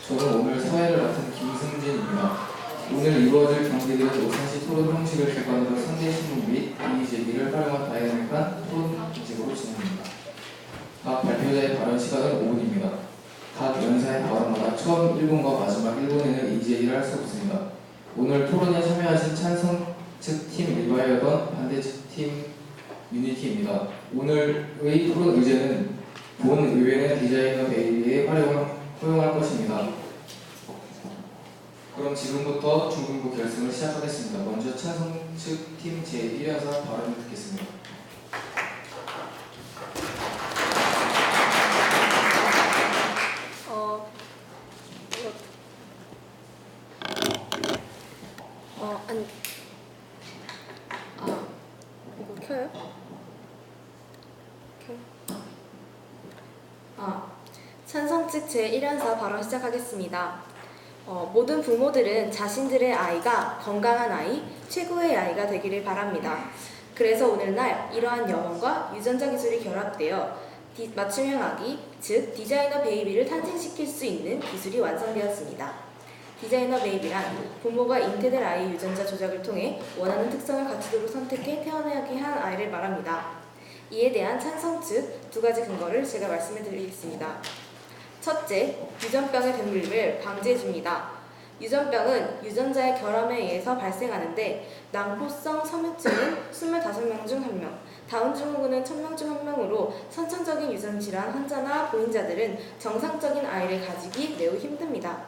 저는 오늘 사회를 맡은 김승진입니다. 오늘 이루어질 경기들은 오찬시 토론 형식을 기반으로 상대 신문 및 이의 제기를 활용한 다이내믹한 토론 방식으로 진행합니다. 각 발표자의 발언 시간은 5분입니다. 각 연사의 발언마다 처음 1분과 마지막 1분에는 이의 제기를 할 수 없습니다. 오늘 토론에 참여하신 찬성 측 팀 일바이어던 반대 측 팀 유니티입니다. 오늘의 토론 의제는 본 의회는 디자이너 베이비의 활용을 허용할 것입니다. 그럼 지금부터 중등부 결승을 시작하겠습니다. 먼저 찬성 측 팀 제1연사 발언을 듣겠습니다. 이거 켜요? 찬성 측 제1연사 발언 시작하겠습니다. 모든 부모들은 자신들의 아이가 건강한 아이, 최고의 아이가 되기를 바랍니다. 그래서 오늘날 이러한 영혼과 유전자 기술이 결합되어 맞춤형 아기, 즉 디자이너 베이비를 탄생시킬 수 있는 기술이 완성되었습니다. 디자이너 베이비란 부모가 잉태될 아이의 유전자 조작을 통해 원하는 특성을 갖추도록 선택해 태어나게 한 아이를 말합니다. 이에 대한 찬성 측 두 가지 근거를 제가 말씀해 드리겠습니다. 첫째, 유전병의 변물림을 방지해줍니다. 유전병은 유전자의 결함에 의해서 발생하는데 낭포성 섬유증은 25명 중 1명, 다운증후군은 1000명 중 1명으로 선천적인 유전질환 환자나 보인자들은 정상적인 아이를 가지기 매우 힘듭니다.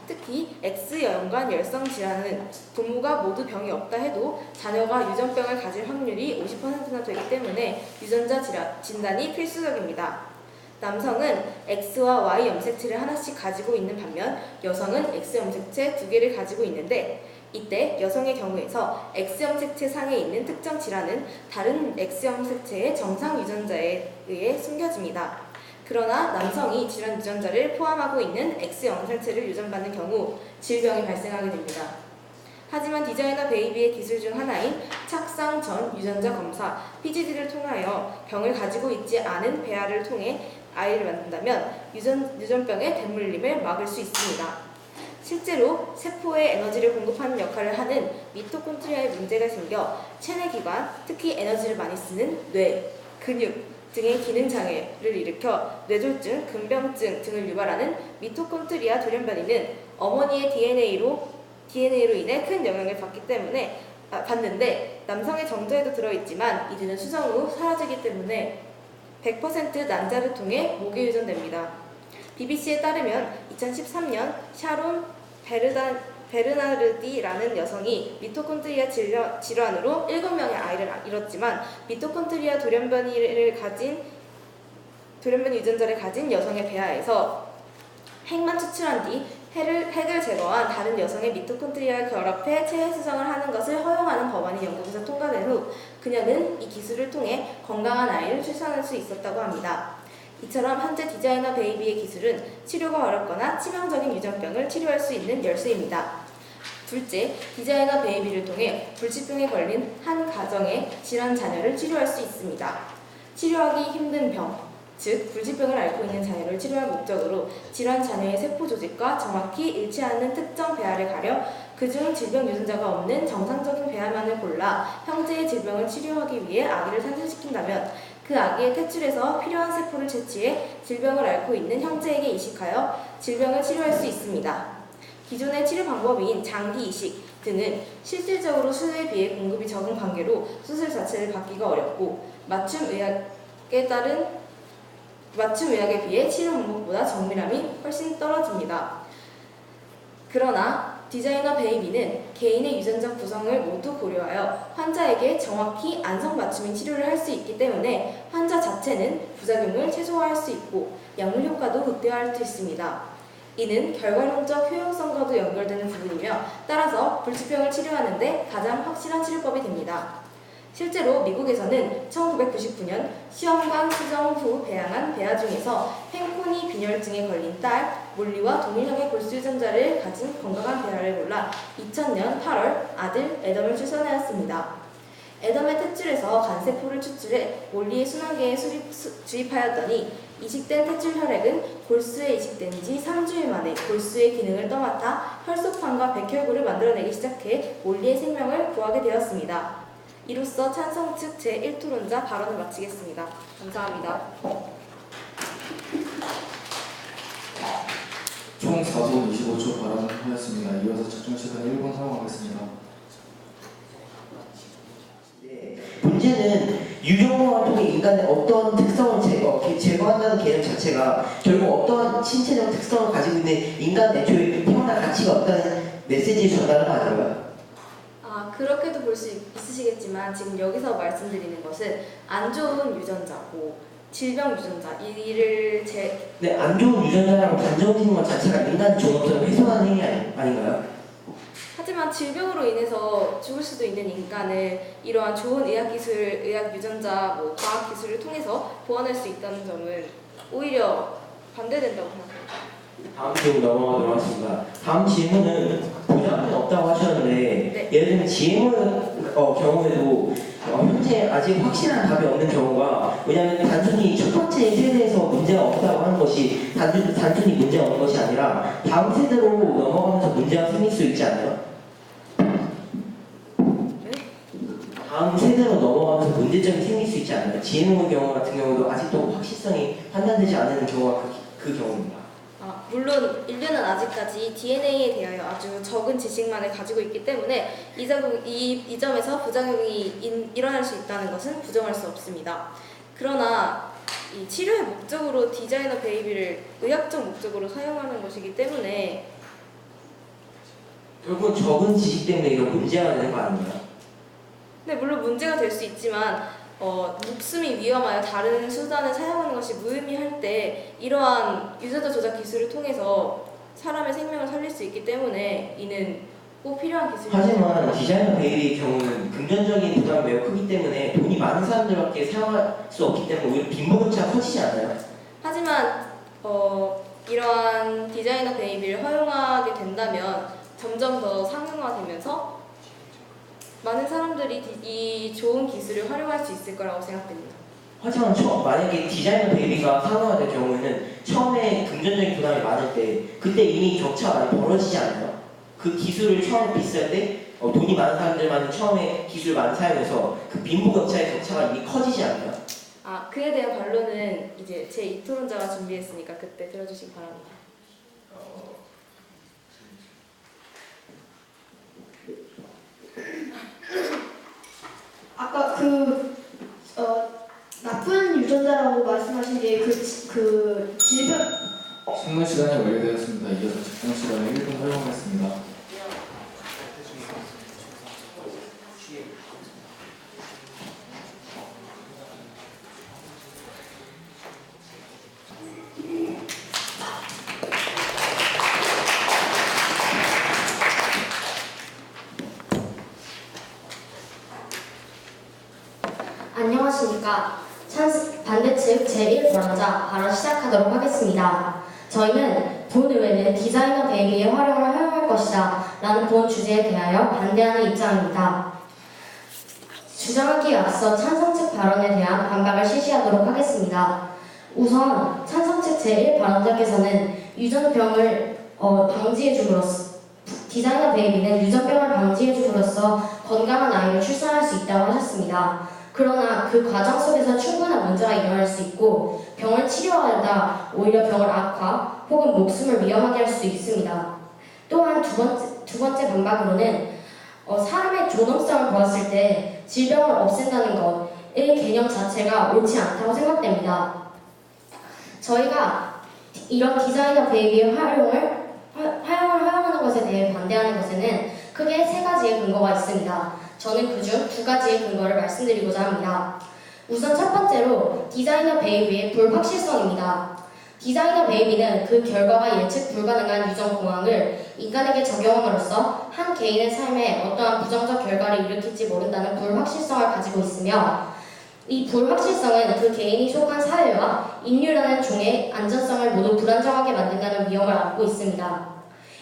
특히 X여형관 열성 질환은 부모가 모두 병이 없다 해도 자녀가 유전병을 가질 확률이 50%나 되기 때문에 유전자 진단이 필수적입니다. 남성은 X와 Y 염색체를 하나씩 가지고 있는 반면 여성은 X 염색체 2개를 가지고 있는데 이때 여성의 경우에서 X 염색체 상에 있는 특정 질환은 다른 X 염색체의 정상 유전자에 의해 숨겨집니다. 그러나 남성이 질환 유전자를 포함하고 있는 X 염색체를 유전받는 경우 질병이 발생하게 됩니다. 하지만 디자이너 베이비의 기술 중 하나인 착상 전 유전자 검사 PGD를 통하여 병을 가지고 있지 않은 배아를 통해 아이를 만든다면 유전병의 대물림을 막을 수 있습니다. 실제로 세포에 에너지를 공급하는 역할을 하는 미토콘드리아에 문제가 생겨 체내기관, 특히 에너지를 많이 쓰는 뇌, 근육 등의 기능 장애를 일으켜 뇌졸중, 근병증 등을 유발하는 미토콘드리아 돌연변이는 어머니의 DNA로 인해 큰 영향을 받는데 남성의 정조에도 들어있지만 이들은 수정 후 사라지기 때문에 100% 난자를 통해 목에 유전됩니다. BBC에 따르면 2013년 샤론 베르나르디라는 여성이 미토콘드리아 질환으로 7명의 아이를 잃었지만 미토콘드리아 돌연변이 유전자를 가진 여성의 배아에서 핵만 추출한 뒤 핵을 제거한 다른 여성의 미토콘드리아를 결합해 체외 수정을 하는 것을 허용하는 법안이 영국에서 통과된 후 그녀는 이 기술을 통해 건강한 아이를 출산할 수 있었다고 합니다. 이처럼 현재 디자이너 베이비의 기술은 치료가 어렵거나 치명적인 유전병을 치료할 수 있는 열쇠입니다. 둘째, 디자이너 베이비를 통해 불치병에 걸린 한 가정의 질환 자녀를 치료할 수 있습니다. 치료하기 힘든 병, 즉 불치병을 앓고 있는 자녀를 치료할 목적으로 질환 자녀의 세포 조직과 정확히 일치하는 특정 배아를 가려 그중 질병 유전자가 없는 정상적인 배아만을 골라 형제의 질병을 치료하기 위해 아기를 탄생시킨다면 그 아기의 퇴출에서 필요한 세포를 채취해 질병을 앓고 있는 형제에게 이식하여 질병을 치료할 수 있습니다. 기존의 치료 방법인 장기 이식 등은 실질적으로 수요에 비해 공급이 적은 관계로 수술 자체를 받기가 어렵고 맞춤 의학에 비해 치료 방법보다 정밀함이 훨씬 떨어집니다. 그러나 디자이너 베이비는 개인의 유전자 구성을 모두 고려하여 환자에게 정확히 안성맞춤인 치료를 할 수 있기 때문에 환자 자체는 부작용을 최소화할 수 있고 약물 효과도 극대화할 수 있습니다. 이는 결과론적 효용성과도 연결되는 부분이며 따라서 불치병을 치료하는 데 가장 확실한 치료법이 됩니다. 실제로 미국에서는 1999년 시험관 수정 후 배양한 배아 중에서 팬코니 빈혈증에 걸린 딸 몰리와 동일형의 골수 유전자를 가진 건강한 배아를 골라 2000년 8월 아들 애덤을 출산하였습니다. 에덤의 탯줄에서 간세포를 추출해 원리의 순환계에 주입하였더니 이식된 탯줄 혈액은 골수에 이식된 지 3주일 만에 골수의 기능을 떠맡아 혈소판과 백혈구를 만들어내기 시작해 원리의 생명을 구하게 되었습니다. 이로써 찬성 측 제1토론자 발언을 마치겠습니다. 감사합니다. 총 4분 25초 발언을 하였습니다. 이어서 집중 시간 1분 사용하겠습니다. 네, 문제는 유전공학을 통해 인간의 어떤 특성을 제거한다는 개념 자체가 결국 어떠한 신체적 특성을 가지고 있는 인간 애초에 태어날 가치가 없다는 메시지를 전달하는 거 아닌가요? 그렇게도 볼 수 있으시겠지만 지금 여기서 말씀드리는 것은 안 좋은 유전자고 질병 유전자 이를 네, 안 좋은 유전자라고 단정짓는 것 자체가 인간 존엄성을 훼손하는 행위 아닌가요? 하지만 질병으로 인해서 죽을 수도 있는 인간을 이러한 좋은 의학 기술, 의학 유전자, 과학 기술을 통해서 보완할 수 있다는 점은 오히려 반대된다고 생각합니다. 다음 질문 넘어가도록 하겠습니다. 다음 질문은 보장은 없다고 하셨는데 네. 예를 들면 GMO 경우에도 현재 아직 확실한 답이 없는 경우가 왜냐하면 단순히 첫 번째 세대에서 문제가 없다고 하는 것이 단순히 문제가 없는 것이 아니라 다음 세대로 넘어가면서 문제가 생길 수 있지 않나요? 네? 다음 세대로 넘어가면서 문제점이 생길 수 있지 않나요? GMO 경우 같은 경우도 아직도 확실성이 판단되지 않는 경우가 그 경우입니다. 물론 인류는 아직까지 DNA에 대하여 아주 적은 지식만을 가지고 있기 때문에 이 점에서 부작용이 일어날 수 있다는 것은 부정할 수 없습니다. 그러나 이 치료의 목적으로 디자이너 베이비를 의학적 목적으로 사용하는 것이기 때문에 결국은 적은 지식 때문에 이런 문제가 되는 거 아닌가요? 네, 물론 문제가 될 수 있지만 목숨이 위험하여 다른 수단을 사용하는 것이 무의미할 때 이러한 유전자 조작 기술을 통해서 사람의 생명을 살릴 수 있기 때문에 이는 꼭 필요한 기술입니다. 하지만 디자이너 베이비의 경우는 금전적인 부담이 매우 크기 때문에 돈이 많은 사람들밖에 사용할 수 없기 때문에 오히려 빈부격차가 커지지 않나요? 하지만 이러한 디자이너 베이비를 허용하게 된다면 점점 더 상용화되면서 많은 사람들이 이 좋은 기술을 활용할 수 있을 거라고 생각됩니다. 하지만 만약에 디자이너 베이비가 상용화될 경우에는 처음에 금전적인 부담이 많을 때 그때 이미 격차가 많이 벌어지지 않나요? 그 기술을 처음에 비쌀 때 돈이 많은 사람들만 처음에 기술을 많이 사용해서 그 빈부격차의 격차가 이미 커지지 않나요? 그에 대한 반론은 이제 제 2토론자가 준비했으니까 그때 들어주시기 바랍니다. 아까 나쁜 유전자라고 말씀하신 게 그 질병 질문 시간이 완료되었습니다. 이어서 집중 시간을 1분 사용하겠습니다. 안녕하십니까. 반대측 제1발언자 발언 시작하도록 하겠습니다. 저희는 본 의회는 디자이너 베이비의 활용을 허용할 것이다 라는 본 주제에 대하여 반대하는 입장입니다. 주장하기에 앞서 찬성 측 발언에 대한 반박을 실시하도록 하겠습니다. 우선 찬성 측 제1발언자께서는 유전병을 방지해줌으로써 디자이너 베이비는 유전병을 방지해줌으로써 건강한 아이를 출산할 수 있다고 하셨습니다. 그러나 그 과정 속에서 충분한 문제가 일어날 수 있고 병을 치료하다 오히려 병을 악화 혹은 목숨을 위험하게 할 수 있습니다. 또한 두 번째 반박으로는 사람의 존엄성을 보았을 때 질병을 없앤다는 것의 개념 자체가 옳지 않다고 생각됩니다. 저희가 이런 디자이너 베이비의 활용을 허용하는 것에 대해 반대하는 것에는 크게 세 가지의 근거가 있습니다. 저는 그중 두 가지의 근거를 말씀드리고자 합니다. 우선 첫 번째로 디자이너 베이비의 불확실성입니다. 디자이너 베이비는 그 결과가 예측 불가능한 유전 공학을 인간에게 적용함으로써 한 개인의 삶에 어떠한 부정적 결과를 일으킬지 모른다는 불확실성을 가지고 있으며 이 불확실성은 그 개인이 속한 사회와 인류라는 종의 안전성을 모두 불안정하게 만든다는 위험을 안고 있습니다.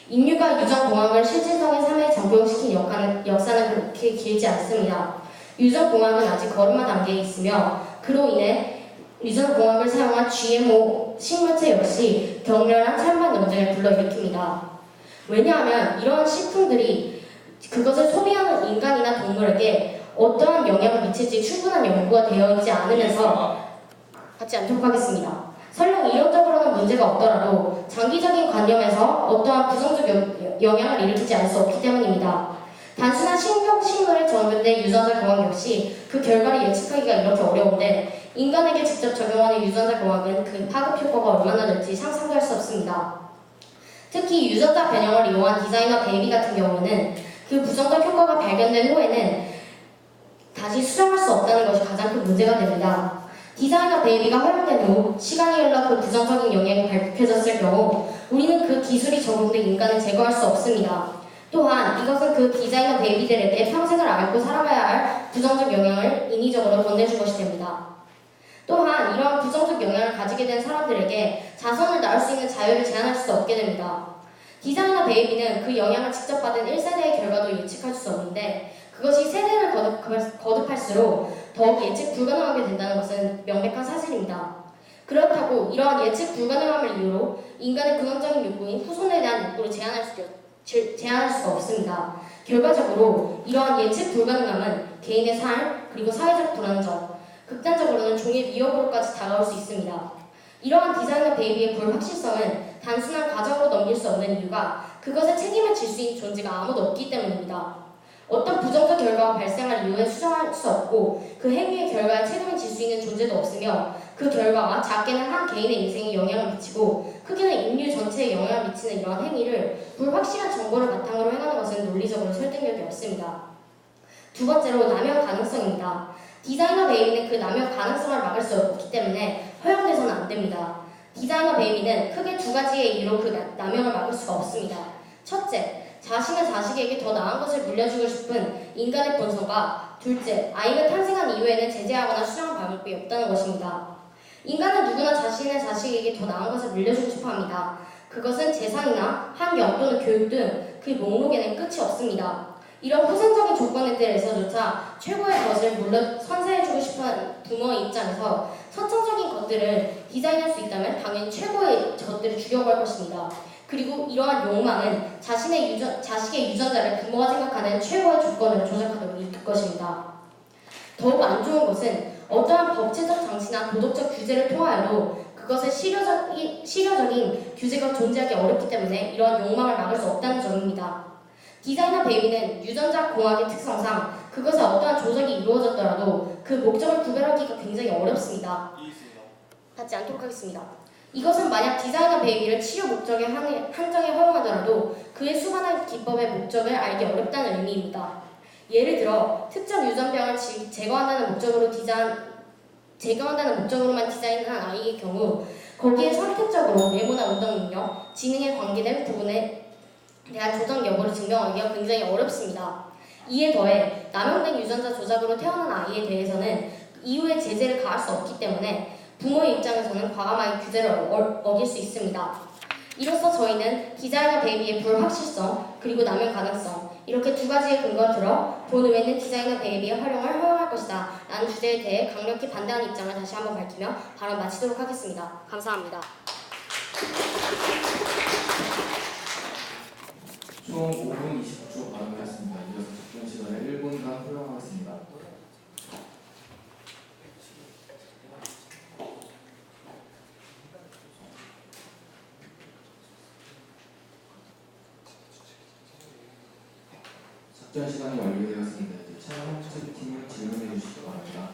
인류가 유전공학을 실질성의 삶에 적용시킨 역사는 그렇게 길지 않습니다. 유전공학은 아직 걸음마 단계에 있으며 그로 인해 유전공학을 사용한 GMO 식물체 역시 격렬한 찬반 논쟁을 불러일으킵니다. 왜냐하면 이러한 식품들이 그것을 소비하는 인간이나 동물에게 어떠한 영향을 미칠지 충분한 연구가 되어 있지 않으면서 받지 않도록 하겠습니다. 설령 이론적으로는 문제가 없더라도 장기적인 관념에서 어떠한 부정적 영향을 일으키지 않을 수 없기 때문입니다. 단순한 식물에 적용된 유전자 공학 역시 그 결과를 예측하기가 이렇게 어려운데 인간에게 직접 적용하는 유전자 공학은 그 파급 효과가 얼마나 될지 상상도 할 수 없습니다. 특히 유전자 변형을 이용한 디자이너 베이비 같은 경우는 그 부정적 효과가 발견된 후에는 다시 수정할 수 없다는 것이 가장 큰 문제가 됩니다. 디자이너 베이비가 활용된 후 시간이 흘러 그 부정적인 영향이 밝혀졌을 경우 우리는 그 기술이 적용된 인간을 제거할 수 없습니다. 또한 이것은 그 디자이너 베이비들에게 평생을 앓고 살아가야 할 부정적 영향을 인위적으로 건네준 것이 됩니다. 또한 이러한 부정적 영향을 가지게 된 사람들에게 자손을 낳을 수 있는 자유를 제한할 수 없게 됩니다. 디자이너 베이비는 그 영향을 직접 받은 1세대의 결과도 예측할 수 없는데 그것이 세대를 거듭할수록 더욱 예측 불가능하게 된다는 것은 명백한 사실입니다. 그렇다고 이러한 예측 불가능함을 이유로 인간의 근원적인 욕구인 후손에 대한 욕구를 제한할 수가 없습니다. 결과적으로 이러한 예측 불가능함은 개인의 삶 그리고 사회적 불안정, 극단적으로는 종의 위협으로까지 다가올 수 있습니다. 이러한 디자이너 베이비의 불확실성은 단순한 과정으로 넘길 수 없는 이유가 그것에 책임을 질 수 있는 존재가 아무도 없기 때문입니다. 어떤 부정적 결과가 발생할 이유에 수정할 수 없고 그 행위의 결과에 책임을 질 수 있는 존재도 없으며 그 결과가 작게는 한 개인의 인생에 영향을 미치고 크게는 인류 전체에 영향을 미치는 이러한 행위를 불확실한 정보를 바탕으로 행하는 것은 논리적으로 설득력이 없습니다. 두 번째로 남용 가능성입니다. 디자이너 베이비는 그 남용 가능성을 막을 수 없기 때문에 허용돼서는 안 됩니다. 디자이너 베이비는 크게 두 가지의 이유로 그 남용을 막을 수가 없습니다. 첫째, 자신의 자식에게 더 나은 것을 물려주고 싶은 인간의 본성과 둘째, 아이가 탄생한 이후에는 제재하거나 수정할 방법이 없다는 것입니다. 인간은 누구나 자신의 자식에게 더 나은 것을 물려주고 싶어 합니다. 그것은 재산이나 환경 또는 교육 등 그 목록에는 끝이 없습니다. 이런 후생적인 조건들에서조차 최고의 것을 물려 선사해주고 싶어하는 부모의 입장에서 선천적인 것들을 디자인할 수 있다면 당연히 최고의 것들을 주려고 할 것입니다. 그리고 이러한 욕망은 자식의 유전자를 부모가 생각하는 최고의 조건으로 조작하도록 이끌 것입니다. 더욱 안 좋은 것은 어떠한 법제적 장치나 도덕적 규제를 통하여도 그것의 실효적인 규제가 존재하기 어렵기 때문에 이러한 욕망을 막을 수 없다는 점입니다. 디자이너 베이비는 유전자 공학의 특성상 그것에 어떠한 조작이 이루어졌더라도 그 목적을 구별하기가 굉장히 어렵습니다. 받지 않도록 하겠습니다. 이것은 만약 디자이너 베이비를 치료 목적에 한정해 허용하더라도 그의 수많은 기법의 목적을 알기 어렵다는 의미입니다. 예를 들어 특정 유전병을 제거한다는 목적으로만 디자인한 아이의 경우 거기에 선택적으로 외모나 운동 능력, 지능에 관계된 부분에 대한 조작 여부를 증명하기가 굉장히 어렵습니다. 이에 더해 남용된 유전자 조작으로 태어난 아이에 대해서는 이후에 제재를 가할 수 없기 때문에 부모의 입장에서는 과감하게 규제를 어길 수 있습니다. 이로써 저희는 디자이너 베이비의 불확실성 그리고 남용 가능성 이렇게 두 가지의 근거를 들어 본의회는 디자이너 베이비의 활용을 허용할 것이다 라는 주제에 대해 강력히 반대하는 입장을 다시 한번 밝히며 발언 마치도록 하겠습니다. 감사합니다. 총 5분 20초 발언했습니다. 이어서 답변 시간에 1분간 허용하겠습니다. 답변 시간이 완료되었습니다. 이제 차량 책임팀을 질문해 주시기 바랍니다.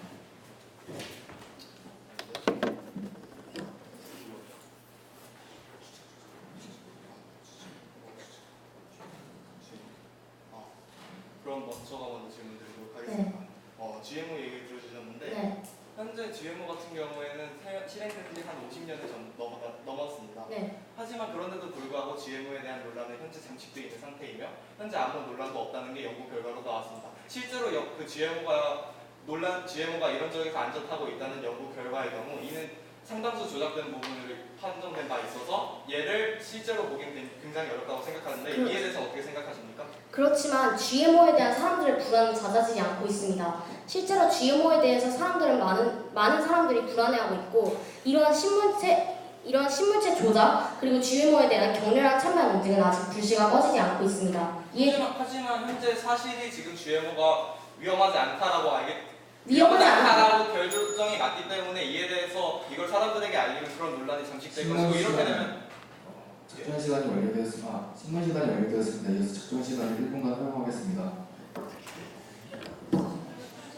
그럼 제가 먼저 질문 드리도록 하겠습니다. GMO 얘기를 들어주셨는데 네. 현재 GMO 같은 경우에는 실행된 지 한 50년이 넘었습니다. 네. 하지만 그런데도 불구하고 GMO에 대한 논란은 현재 잠식되어 있는 상태이며 현재 아무런 논란도 없다는 게 연구 결과로 나왔습니다. 실제로 그 GMO가 이런 쪽에서 안 좋다고 있다는 연구 결과의 경우 이는 상당수 조작된 부분을 판정된 바 있어서 얘를 실제로 보기엔 굉장히 어렵다고 생각하는데 이에 대해서 어떻게 생각하십니까? 그렇지만 GMO에 대한 사람들의 불안은 잦아지지 않고 있습니다. 실제로 GMO에 대해서 많은 사람들이 불안해하고 있고 이러한 신물체 조작 그리고 GMO에 대한 격렬한 찬반 논쟁은 아직 불씨가 꺼지지 않고 있습니다. 하지만 현재 사실이 지금 GMO가 위험하지 않다라고 위험하지 않다라고 결정이 났기 때문에 이에 대해서 이걸 사람들에게 알리는 그런 논란이 잠식될 것이고 이렇게 되면 작전 시간이 완료되었습니다. 신문 시간이 완료되었습니다. 이어서 작전 시간을 1분간 허용하겠습니다.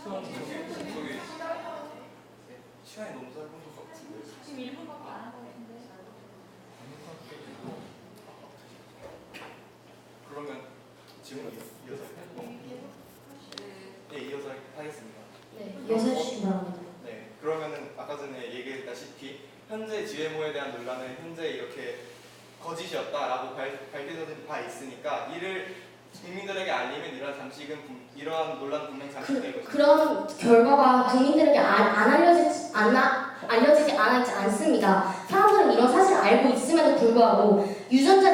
저기 시간이 너무 짧은 것 같은데 지금 1분밖에 안 하고 있는데. 그러면 질문 이어서 할까요? 네, 이어서 하겠습니다. 네, 이어서 해주시기 바랍니다. 네, 그러면은 아까 전에 얘기했다시피 현재 GMO에 대한 논란은 현재 이렇게 거짓이었다라고 밝혀진 바 있으니까 이를 국민들에게 알리면 이러한 논란은 분명히 잠식될 것입니다. 그런 결과가 국민들에게 알려지지 않지 않습니다. 사람들은 이런 사실을 알고 있음에도 불구하고 유전자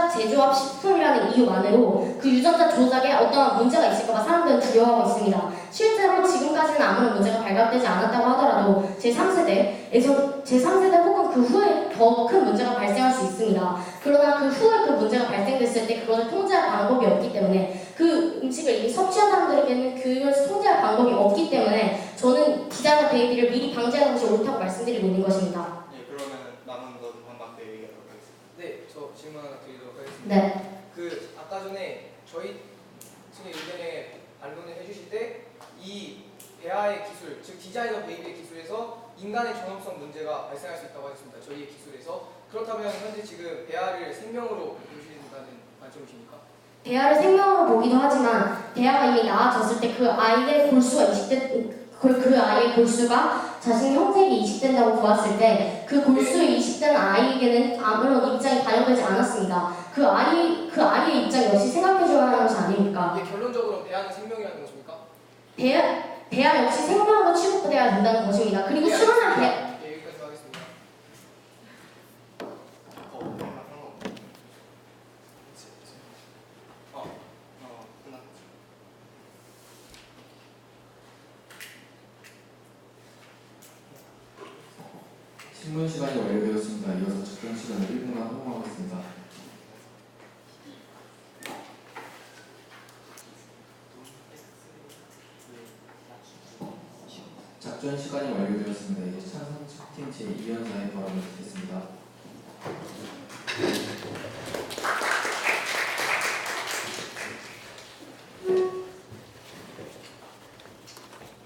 제조합 식품이라는 이유만으로 그 유전자 조작에 어떠한 문제가 있을까봐 사람들은 두려워하고 있습니다. 실제로 지금까지는 아무런 문제가 발각되지 않았다고 하더라도 제3세대 혹은 그 후에 더 큰 문제가 발생할 수 있습니다. 그러나 그 후에 그 문제가 발생됐을 때 그것을 통제할 방법이 없기 때문에 그 음식을 이미 섭취한 사람들에게는 그것을 통제할 방법이 없기 때문에 저는 디자이너 베이비를 미리 방지하는 것이 옳다고 말씀드리고 있는 것입니다. 네, 그러면 남은 것은 반박대 얘기하도록 하겠습니다. 네, 저 질문 하나 드리도록 하겠습니다. 네. 그 아까 전에 저희 측의 의견에 반론을 해주실 때 이 배아의 기술, 즉 디자이너 베이비의 기술에서 인간의 존엄성 문제가 발생할 수 있다고 하셨습니다. 저희의 기술에서 그렇다면 현재 지금 배아를 생명으로 보시는다는 관점이십니까? 대하를 생명으로 보기도 하지만 대하가 이미 나아졌을 때 그 아이의 골수가 그 아이의 골수가 자신 형제에게 이식된다고 보았을 때 그 골수에 이식된 아이에게는 아무런 입장이 반영되지 않았습니다. 그 아이의 입장 역시 생각해줘야 하는 것이 아닙니까? 이게 결론적으로 배아는 생명이라는 것입니까? 대하 역시 생명으로 취급돼야 된다는 것입니다. 그리고 수많은 네, 여기까지 하겠습니다. 끝났죠. 신문 시간이 완료되었습니다. 이어서 작전 시간을 1분간 허용하겠습니다. 작전 시간이 완료되었습니다. 이제 찬성 측팀 제2연사의 발언을 듣겠습니다.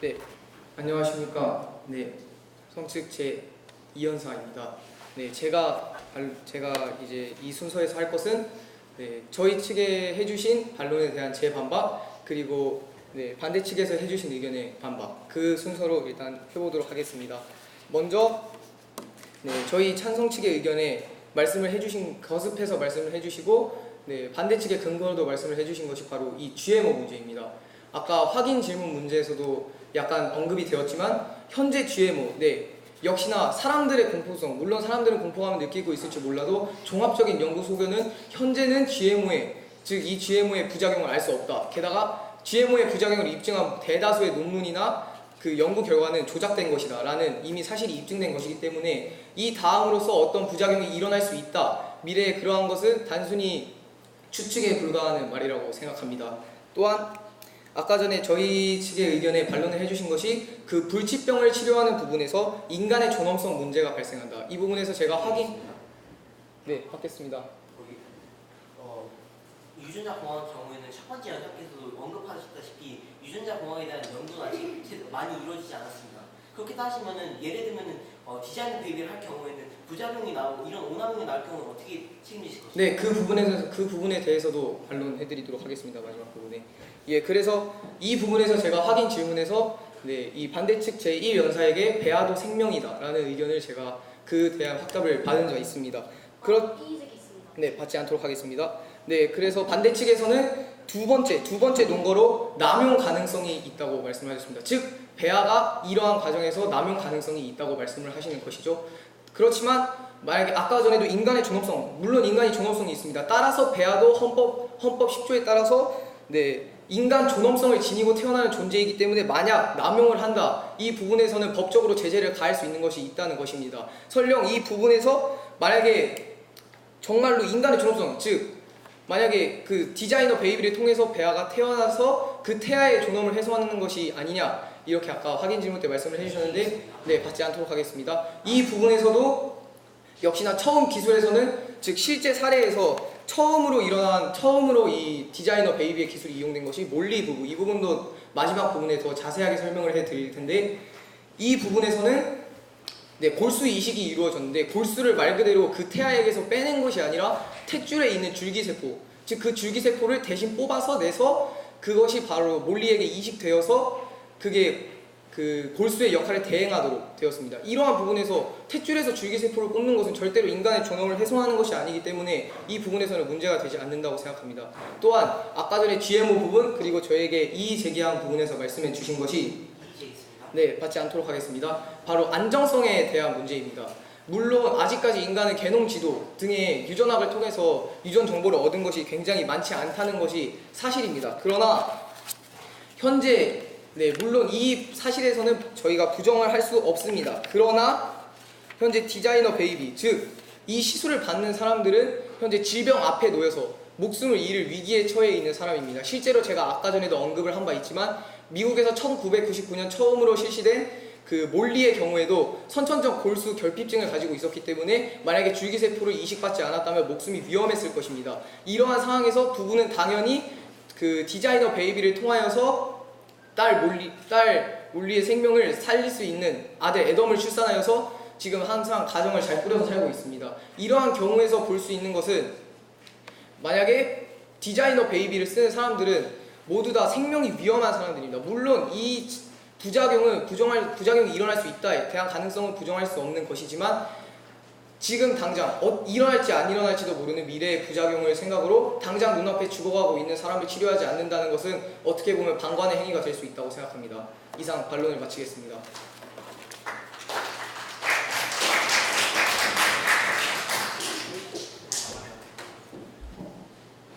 네, 안녕하십니까. 네, 성측 제 이연사입니다. 네, 제가 이제 이 순서에서 할 것은 저희 측에 해주신 반론에 대한 제 반박 그리고 반대 측에서 해주신 의견의 반박 그 순서로 일단 해보도록 하겠습니다. 먼저 저희 찬성 측의 의견에 말씀을 해주신 거듭해서 말씀을 해주시고 반대 측의 근거로도 말씀을 해주신 것이 바로 이 GMO 문제입니다. 아까 확인 질문 문제에서도 약간 언급이 되었지만 현재 GMO 역시나 사람들의 공포성, 물론 사람들은 공포감을 느끼고 있을지 몰라도 종합적인 연구 소견은 현재는 즉 이 GMO의 부작용을 알 수 없다. 게다가 GMO의 부작용을 입증한 대다수의 논문이나 그 연구 결과는 조작된 것이다 라는 이미 사실이 입증된 것이기 때문에 이 다음으로서 어떤 부작용이 일어날 수 있다. 미래에 그러한 것은 단순히 추측에 불과하는 말이라고 생각합니다. 또한 아까 전에 저희 측의 의견에 반론을 해주신 것이 그 불치병을 치료하는 부분에서 인간의 존엄성 문제가 발생한다. 이 부분에서 제가 받겠습니다. 유전자 공학 경우에는 첫 번째 연합께서도 언급하셨다시피 유전자 공학에 대한 연구는 아직 많이 이루어지지 않았습니다. 그렇게 따지면은 예를 들면은 디자이너 베이비를 할 경우에는 부작용이 나오고 이런 오남용이 나올 경우는 어떻게 책임지실 것입니까? 네, 그 부분에 대해서도 반론해드리도록 하겠습니다. 마지막 부분에. 그래서 이 부분에서 제가 확인 질문에서 이 반대측 제1연사에게 배아도 생명이다라는 의견을 제가 그 대한 확답을 받은 바 있습니다. 받지 않도록 하겠습니다. 그래서 반대 측에서는 두 번째 논거로 남용 가능성이 있다고 말씀하셨습니다. 즉 배아가 이러한 과정에서 남용 가능성이 있다고 말씀을 하시는 것이죠. 그렇지만 만약에 아까 전에도 인간의 존엄성, 물론 인간이 존엄성이 있습니다. 따라서 배아도 헌법 10조에 따라서 인간 존엄성을 지니고 태어나는 존재이기 때문에 만약 남용을 한다, 이 부분에서는 법적으로 제재를 가할 수 있는 것이 있다는 것입니다. 설령 이 부분에서 만약에 정말로 인간의 존엄성, 즉 만약에 그 디자이너 베이비를 통해서 배아가 태어나서 그 태아의 존엄을 훼손하는 것이 아니냐, 이렇게 아까 확인 질문 때 말씀을 해주셨는데 받지 않도록 하겠습니다. 이 부분에서도 역시나 처음 기술에서는, 즉 실제 사례에서 처음으로 이 디자이너 베이비의 기술이 이용된 것이 몰리 부부, 이 부분도 마지막 부분에 더 자세하게 설명을 해드릴 텐데, 이 부분에서는 골수 이식이 이루어졌는데, 골수를 말 그대로 그 태아에게서 빼낸 것이 아니라 탯줄에 있는 줄기세포, 즉 그 줄기세포를 대신 뽑아서 내서 그것이 바로 몰리에게 이식되어서 그게 그 골수의 역할을 대행하도록 되었습니다. 이러한 부분에서 탯줄에서 줄기세포를 뽑는 것은 절대로 인간의 존엄을 훼손하는 것이 아니기 때문에 이 부분에서는 문제가 되지 않는다고 생각합니다. 또한 아까 전에 GMO 부분, 그리고 저에게 이의 제기한 부분에서 말씀해 주신 것이 받지 않도록 하겠습니다. 바로 안정성에 대한 문제입니다. 물론 아직까지 인간은 게놈 지도 등의 유전학을 통해서 유전 정보를 얻은 것이 굉장히 많지 않다는 것이 사실입니다. 그러나 현재 물론 이 사실에서는 저희가 부정을 할 수 없습니다. 그러나 현재 디자이너 베이비, 즉 이 시술을 받는 사람들은 현재 질병 앞에 놓여서 목숨을 잃을 위기에 처해 있는 사람입니다. 실제로 제가 아까 전에도 언급을 한 바 있지만 미국에서 1999년 처음으로 실시된 그 몰리의 경우에도 선천적 골수 결핍증을 가지고 있었기 때문에 만약에 줄기세포를 이식받지 않았다면 목숨이 위험했을 것입니다. 이러한 상황에서 부부는 당연히 그 디자이너 베이비를 통하여서 딸 몰리의 생명을 살릴 수 있는 아들 애덤을 출산하여서 지금 항상 가정을 잘 꾸려서 살고 있습니다. 이러한 경우에서 볼 수 있는 것은, 만약에 디자이너 베이비를 쓰는 사람들은 모두 다 생명이 위험한 사람들입니다. 물론 이 부작용이 일어날 수 있다에 대한 가능성은 부정할 수 없는 것이지만, 지금 당장 일어날지 안 일어날지도 모르는 미래의 부작용을 생각으로 당장 눈앞에 죽어가고 있는 사람을 치료하지 않는다는 것은 어떻게 보면 방관의 행위가 될 수 있다고 생각합니다. 이상 반론을 마치겠습니다.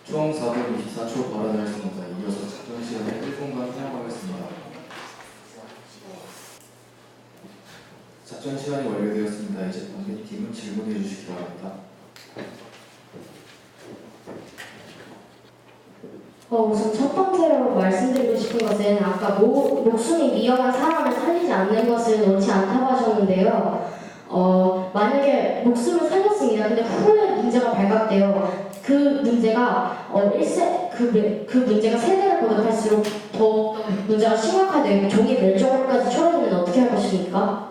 총 424초 발언하였습니다. 이어서 작전 시간에 1분간 사용하겠습니다. 작전 시간이 완료되었습니다. 이제 관계팀은 질문해 주시기 바랍니다. 우선 첫 번째로 말씀드리고 싶은 것은 아까 목숨이 위험한 사람을 살리지 않는 것은 옳지 않다고 하셨는데요. 만약에 목숨을 살렸습니다. 근데 후에 문제가 발각돼요. 그 문제가 그 문제가 세대를 거듭할수록 더 문제가 심각하되고 종이 멸종까지 처해지면 어떻게 할 것입니까?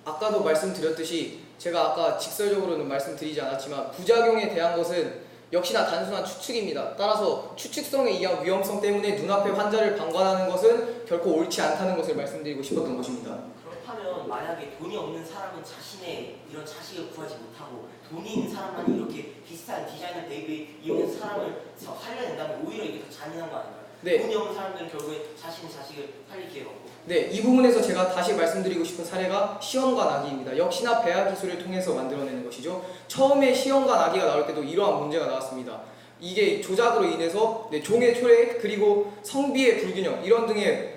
아까도 말씀드렸듯이 제가 아까 직설적으로는 말씀드리지 않았지만 부작용에 대한 것은 역시나 단순한 추측입니다. 따라서 추측성에 의한 위험성 때문에 눈앞에 환자를 방관하는 것은 결코 옳지 않다는 것을 말씀드리고 싶었던 것입니다. 그렇다면 만약에 돈이 없는 사람은 자신의 이런 자식을 구하지 못하고 돈이 있는 사람만 이렇게 비슷한 디자이너 베이비 이용해서 사람을 살려낸다면 오히려 이게 더 잔인한 거 아닌가요? 돈이 없는 사람들은 결국에 자신의 자식을 살릴 기회가 없고. 이 부분에서 제가 다시 말씀드리고 싶은 사례가 시험관 아기입니다. 역시나 배아 기술을 통해서 만들어내는 것이죠. 처음에 시험관 아기가 나올 때도 이러한 문제가 나왔습니다. 이게 조작으로 인해서 종의 초래 그리고 성비의 불균형 이런 등의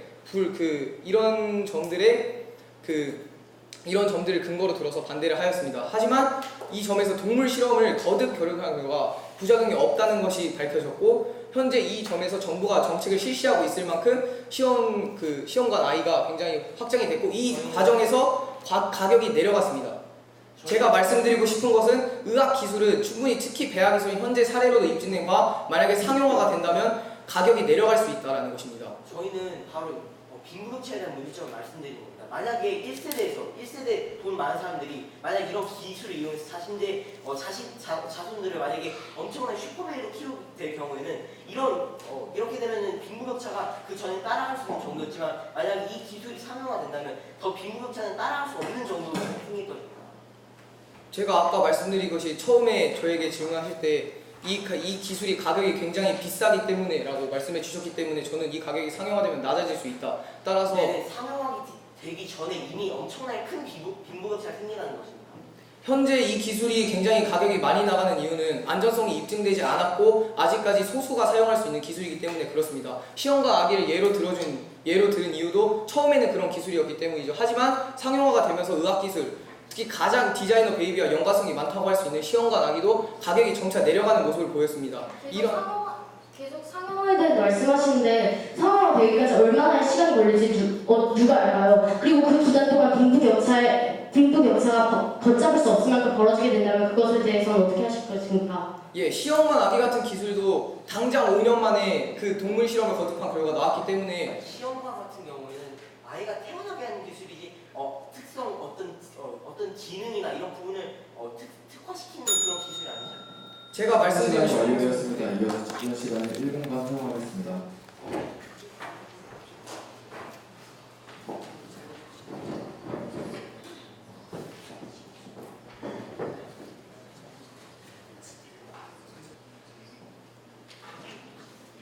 이런 점들을 근거로 들어서 반대를 하였습니다. 하지만 이 점에서 동물 실험을 거듭 결합한 결과 부작용이 없다는 것이 밝혀졌고, 현재 이 점에서 정부가 정책을 실시하고 있을 만큼 시험관 아이가 굉장히 확장이 됐고, 이 과정에서 가격이 내려갔습니다. 제가 말씀드리고 싶은 것은 의학 기술은 충분히, 특히 배아 기술이 현재 사례로도 입증된 바 만약에 상용화가 된다면 가격이 내려갈 수 있다는 것입니다. 저희는 바로 빈부격차에 대한 문제점을 말씀드리는 겁니다. 만약에 1세대 돈 많은 사람들이 만약 이런 기술을 이용해서 자신의 자손들을 만약에 엄청난 슈퍼베이로 키우게 될 경우에는 이렇게 되면은 빈부격차가 그 전에 따라갈 수 있는 정도였지만 만약 이 기술이 상용화된다면 더 빈부격차는 따라갈 수 없는 정도로 생길 것입니다. 제가 아까 말씀드린 것이 처음에 저에게 질문하실 때 이 기술이 가격이 굉장히 비싸기 때문에 라고 말씀해 주셨기 때문에 저는 이 가격이 상용화되면 낮아질 수 있다. 따라서 상용화가 되기 전에 이미 엄청나게 큰 빈부격차가 생긴다는 것입니다. 현재 이 기술이 굉장히 가격이 많이 나가는 이유는 안전성이 입증되지 않았고 아직까지 소수가 사용할 수 있는 기술이기 때문에 그렇습니다. 시험과 아기를 예로 들은 이유도 처음에는 그런 기술이었기 때문이죠. 하지만 상용화가 되면서 의학기술, 특히 가장 디자이너 베이비와 연관성이 많다고 할 수 있는 시험관 아기도 가격이 점차 내려가는 모습을 보였습니다. 계속 상용화에 대해 말씀하시는데 상용화 되기까지 얼마나 시간이 걸릴지 누가 알까요? 그리고 그 기간 동안 빈부격차가 걷잡을 수 없을 만큼 벌어지게 된다면 그것에 대해서는 어떻게 하실 것입니까? 예, 시험관 아기 같은 기술도 당장 5년 만에 그 동물 실험을 거듭한 결과가 나왔기 때문에 시험관 같은 경우에는 아이가 태어나게 하는 기술이지 특성 어떤 지능이나 이런 부분을 특화시키는 그런 기술이 아니죠. 제가 말씀드린 시간이 완료되었습니다. 이어서 집중 시간을 1분간 사용하겠습니다.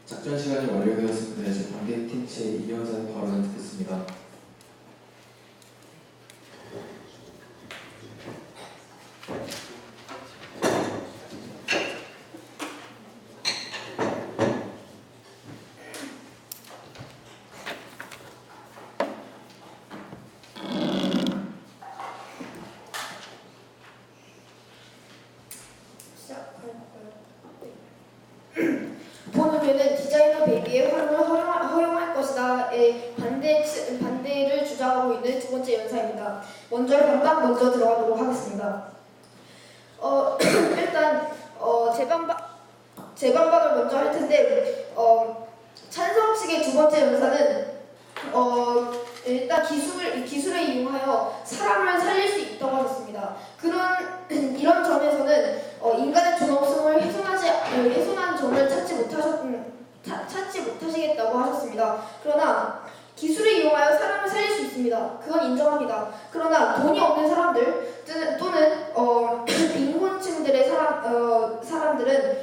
작전 시간이 완료되었습니다. 이제 관객팀 제2연사의 발언을 듣겠습니다. 본의회는 디자이너 베이비의 활용을 허용할 것이다에 반대를 주장하고 있는 두 번째 연사입니다. 먼저 들어가도록 하겠습니다. 일단 제 반박을 먼저 할 텐데 찬성 측의 두 번째 연사는 일단 기술을 이용하여 사람을 살릴 수 있다고 하셨습니다. 이런 점에서는 인간의 존엄성을 훼손한 점을 찾지 못하시겠다고 하셨습니다. 그러나 기술을 이용하여 사람을 살릴 수 있습니다. 그건 인정합니다. 그러나 돈이 없는 사람들 또는 빈곤층들의 사람들은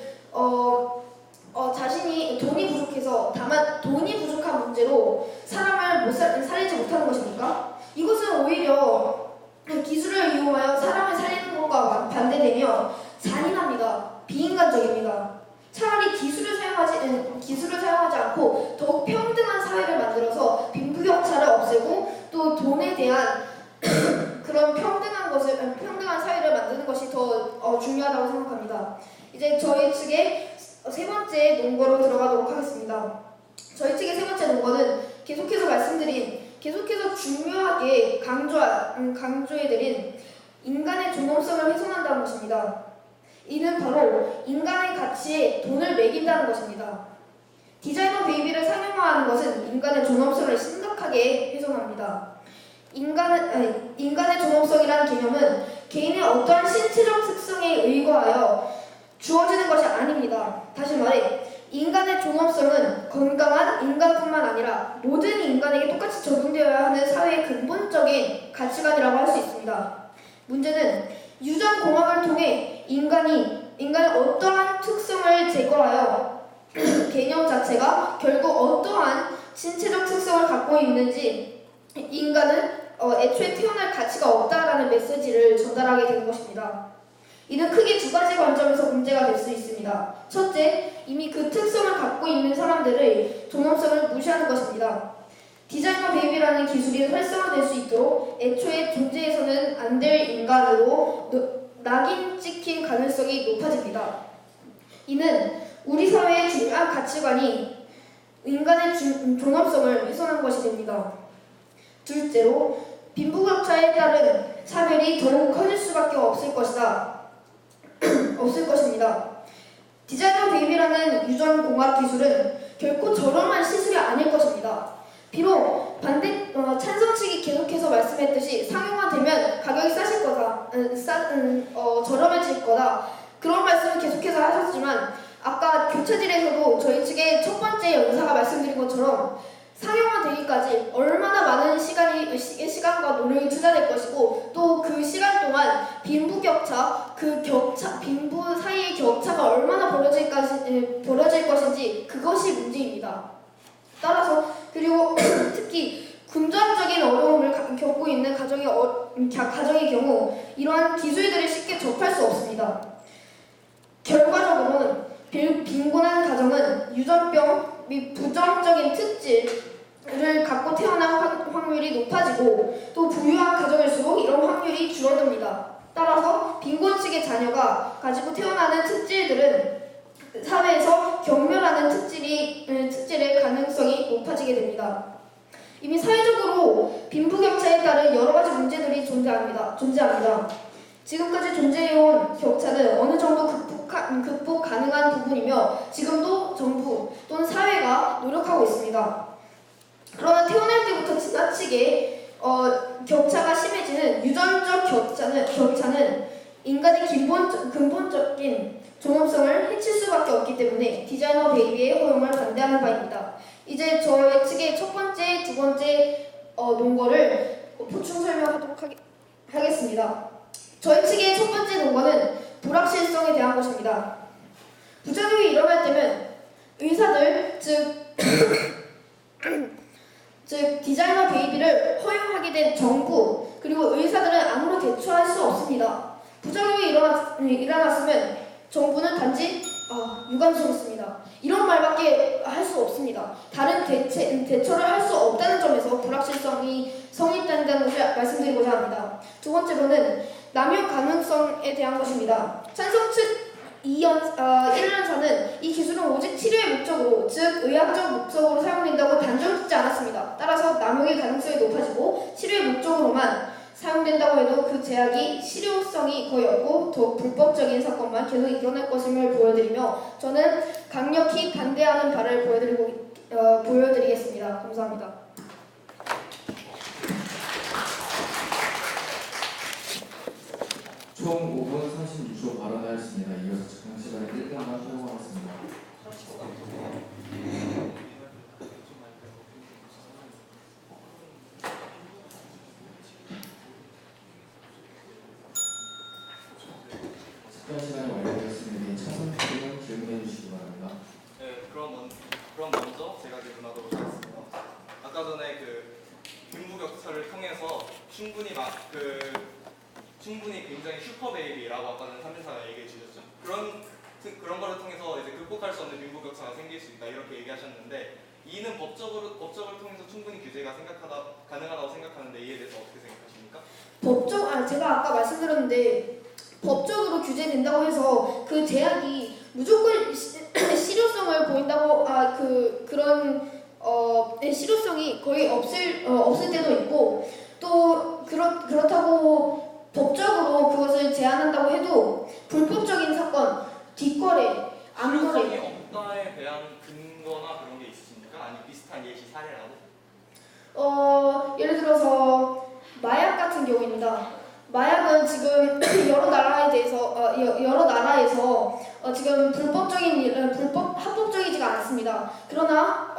자신이 돈이 부족해서 다만 돈이 부족한 문제로 사람을 살리지 못하는 것입니까? 이것은 오히려 기술을 이용하여 사람을 살리는 것과 반대되며 잔인합니다. 비인간적입니다. 차라리 기술을 사용하지 않고 더욱 평등한 사회를 만들어서 빈부격차를 없애고 또 돈에 대한 그런 평등한 사회를 만드는 것이 더 중요하다고 생각합니다. 이제 저희 측의 세 번째 논거로 들어가도록 하겠습니다. 저희 측의 세 번째 논거는 계속해서 중요하게 강조해드린 인간의 존엄성을 훼손한다는 것입니다. 이는 바로 인간의 가치에 돈을 매긴다는 것입니다. 디자이너 베이비를 상용화하는 것은 인간의 존엄성을 심각하게 훼손합니다. 인간의 존엄성이라는 개념은 개인의 어떠한 신체적 특성에 의거하여 주어지는 것이 아닙니다. 다시 말해 인간의 존엄성은 건강한 인간뿐만 아니라 모든 인간에게 똑같이 적용되어야 하는 사회의 근본적인 가치관이라고 할 수 있습니다. 문제는 유전공학을 통해 인간의 어떠한 특성을 제거하여 개념 자체가 결국 어떠한 신체적 특성을 갖고 있는지 인간은 애초에 태어날 가치가 없다라는 메시지를 전달하게 되는 것입니다. 이는 크게 두 가지 관점에서 문제가 될 수 있습니다. 첫째, 이미 그 특성을 갖고 있는 사람들의 존엄성을 무시하는 것입니다. 디자이너 베이비라는 기술이 활성화될 수 있도록 애초에 존재해서는 안 될 인간으로 낙인 찍힌 가능성이 높아집니다. 이는 우리 사회의 중요한 가치관이 인간의 존엄성을 훼손한 것이 됩니다. 둘째로, 빈부격차에 따른 차별이 더욱 커질 수밖에 없을 것입니다. 디자이너 베이비라는 유전공학 기술은 결코 저렴한 시술이 아닐 것입니다. 비록 찬성 측이 계속해서 말씀했듯이 상용화되면 가격이 저렴해질 거다. 그런 말씀을 계속해서 하셨지만 아까 교차질에서도 저희 측의 첫 번째 연사가 말씀드린 것처럼 상용화되기까지 얼마나 많은 시간과 노력이 투자될 것이고 또 그 시간 동안 빈부 사이의 격차가 얼마나 벌어질 것인지 그것이 문제입니다. 따라서 그리고 특히 금전적인 어려움을 겪고 있는 가정의 경우 이러한 기술들을 쉽게 접할 수 없습니다. 결과적으로는 빈곤한 가정은 유전병 및 부정적인 특질을 갖고 태어날 확률이 높아지고 또 부유한 가정일수록 이런 확률이 줄어듭니다. 따라서 빈곤층의 자녀가 가지고 태어나는 특질들은 사회에서 경멸하는 특질의 가능성이 높아지게 됩니다. 이미 사회적으로 빈부격차에 따른 여러 가지 문제들이 존재합니다. 지금까지 존재해온 격차는 어느 정도 극복 가능한 부분이며 지금도 정부 또는 사회가 노력하고 있습니다. 그러나 태어날 때부터 지나치게 격차가 심해지는 유전적 격차는 인간의 근본적인 존엄성을 해칠 수밖에 없기 때문에 디자이너 베이비의 허용을 반대하는 바입니다. 이제 저의 측의 첫 번째, 두 번째 논거를 보충 설명하도록 하겠습니다. 저희 측의 첫 번째 논거는 불확실성에 대한 것입니다. 부작용이 일어날 때면 의사들, 즉 디자이너 베이비를 허용하게 된 정부 그리고 의사들은 아무런 대처할 수 없습니다. 부작용이 일어났으면 정부는 단지 유감스럽습니다. 이런 말밖에 할 수 없습니다. 다른 대처를 할 수 없다는 점에서 불확실성이 성립된다는 것을 말씀드리고자 합니다. 두 번째로는 남용 가능성에 대한 것입니다. 찬성 측 1년사는 이 기술은 오직 치료의 목적으로, 즉 의학적 목적으로 사용된다고 단정짓지 않았습니다. 따라서 남용의 가능성이 높아지고 치료의 목적으로만 사용된다고 해도 그 제약이 실효성이 거의 없고 더 불법적인 사건만 계속 일어날 것임을 보여드리며 저는 강력히 반대하는 바를 보여드리겠습니다. 감사합니다. 총 5분 36초 발언하였습니다. 이어서 측정 시간을 1분간 사용하겠습니다. 측정 시간이 완료되었으니 차선 측은 질문해 주시기 바랍니다. 네, 그럼 먼저 제가 질문하도록 하겠습니다. 아까 전에 빈부격차를 통해서 충분히 굉장히 슈퍼베이비라고 아까는 3인사가 얘기해 주셨죠. 그런 거를 통해서 이제 극복할 수 없는 빈부격차가 생길 수 있다 이렇게 얘기하셨는데 이는 법적을 통해서 충분히 규제가 가능하다고 생각하는데 이에 대해서 어떻게 생각하십니까? 제가 아까 말씀드렸는데 법적으로 규제된다고 해서 그 제약이 무조건 실효성을 보인다고 그런 실효성이 거의 없을 때도 있고 또 그렇다고 법적으로 그것을 제한한다고 해도 불법적인 사건, 뒷거래, 암거래 실효성이 없다에 대한 근거나 그런 게 있으십니까? 아니 비슷한 예시 사례라도? 예를 들어서 마약 같은 경우입니다. 마약은 지금 여러 나라에서 지금 합법적이지가 않습니다. 그러나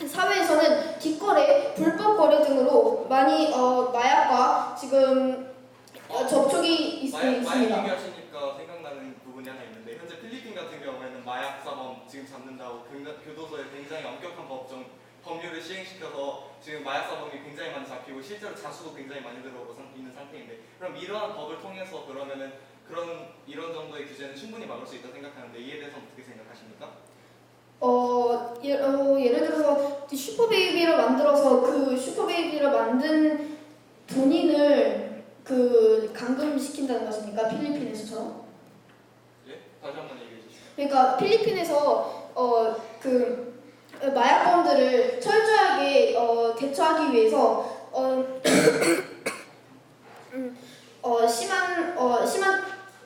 사회에서는 뒷거래, 불법 거래 등으로 많이 마약과 지금 접촉이 있습니다. 마약 얘기하시니까 생각나는 부분이 하나 있는데 현재 필리핀 같은 경우에는 마약 사범 지금 잡는다고 교도소에 굉장히 엄격한 법률을 시행시켜서 지금 마약 사범이 굉장히 많이 잡히고 실제로 자수도 굉장히 많이 들어오고 있는 상태인데 그럼 이러한 법을 통해서 그러면은 이런 정도의 규제는 충분히 막을 수 있다고 생각하는데 이에 대해서 어떻게 생각하십니까? 예를 들어서 슈퍼베이비를 만들어서 그 슈퍼베이비를 만든 본인을 감금시킨다는 것입니까? 필리핀에서처럼? 예? 다시 한번 얘기해 주시죠. 그러니까 필리핀에서 마약범들을 철저하게 대처하기 위해서 심한